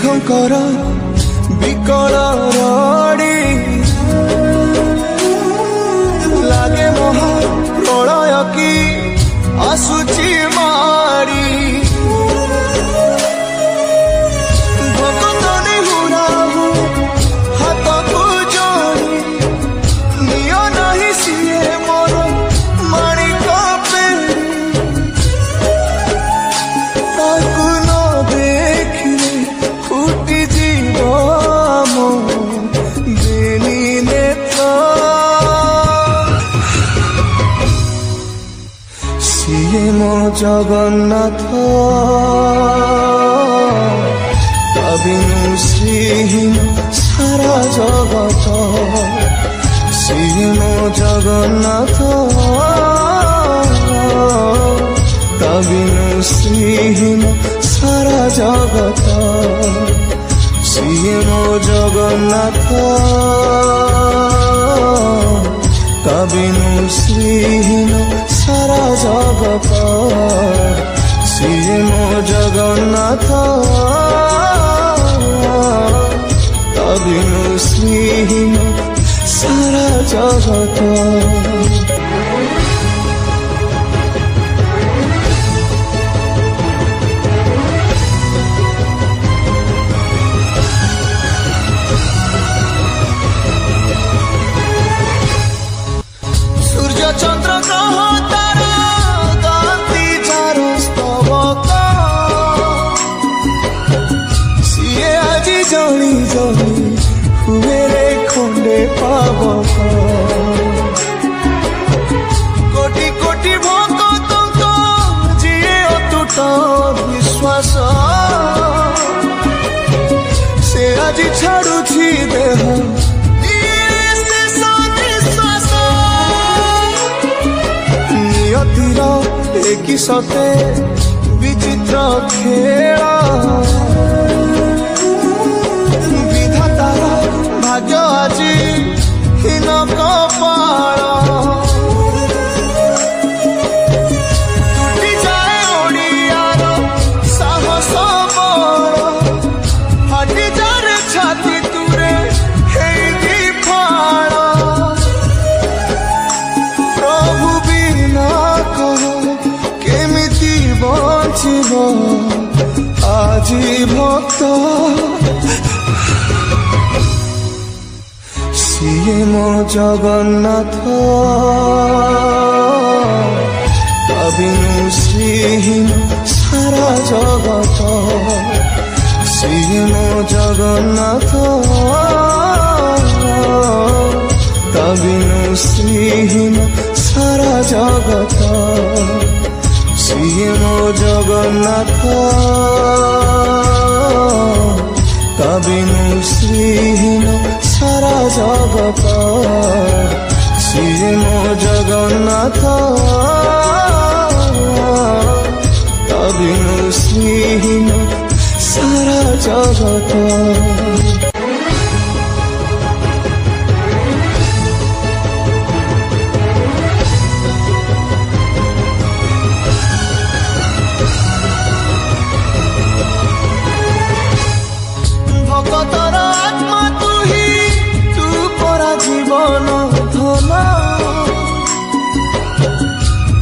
मेघଙ୍କର ବିକଳ ରଡ଼ି ଲାଗେ ମହା ପ୍ରଳୟ କି ଆସୁଛି ମାଡ଼ି ଭକ୍ତନି ହୁରାହୁ ହାତକୁ ଯୋଡ଼ି ନିଅ ନାହିଁ ସିଏ ମୋର ମାଣିକ ପେଡ଼ି ତାକୁ ନ ଦେଖିଲେ ଫୁଟି ଯିବ ମୋ ବେନି ନେତ୍ର ସିଏ ମୋ ଜଗନ୍ନାଥ ତା ବିନୁ ଶ୍ରୀହୀନ ସାରା ଜଗତ ସିଏ ମୋ ଜଗନ୍ନାଥ ତା ବିନୁ ଶ୍ରୀହୀନ ସାରା ଜଗତ ସିଏ ମୋ ଜଗନ୍ନାଥ ତା ବିନୁ ଶ୍ରୀହୀନ ସାରା ଜଗତ ସିଏ ମୋ ଜଗନ୍ନାଥ ତା ବିନୁ ଶ୍ରୀହୀନ ସାରା ଜଗତ चंद्र ग्रह तारा गाती चार स्तबक सीए आज जणी जणी हुए रे खंडे पावक कोटि कोटि भक्त जीए अतुट विश्वास से आज छाड़ुछि देह की सते विचित्र खेल विधातार भाग्य आज हीन कपाल टूटी जाए ओडियार साहस बल फाटी जाए छाती तुरे हेई फाड़ प्रभु बिना कह बचिब আজি ভক্ত সিয়ে মো জগন্নাথ তা বিনু শ্রীহীন সারা জগত সিয়ে মো জগন্নাথ তা বিনু শ্রীহীন সারা জগত সিয়ে মো জগন্নাথ তা বিনু শ্রীহীন সারা জগত সিয়ে মো জগন্নাথ তা বিনু শ্রীহীন সারা জগত ভকতর আত্মা তুহি তু পরা জীবন ধন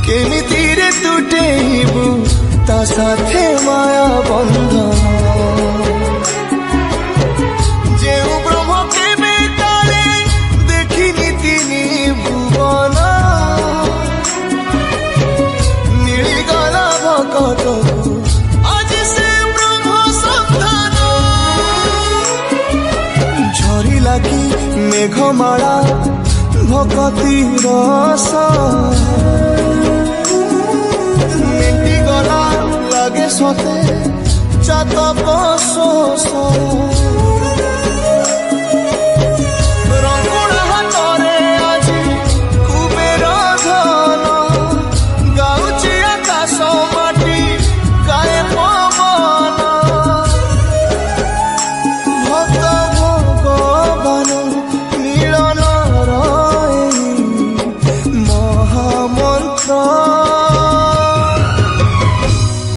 কেমিতিরে তুটেইবু তা সাথে মায়া বন্ধন যেউ ব্রহ্ম কেবে কালে দেখিনি তিনি ভুবন মিলিগলা ভকতকু কি মেঘমালা ভকতি রস মেটি গলা লাগে সতে চাতক শোষ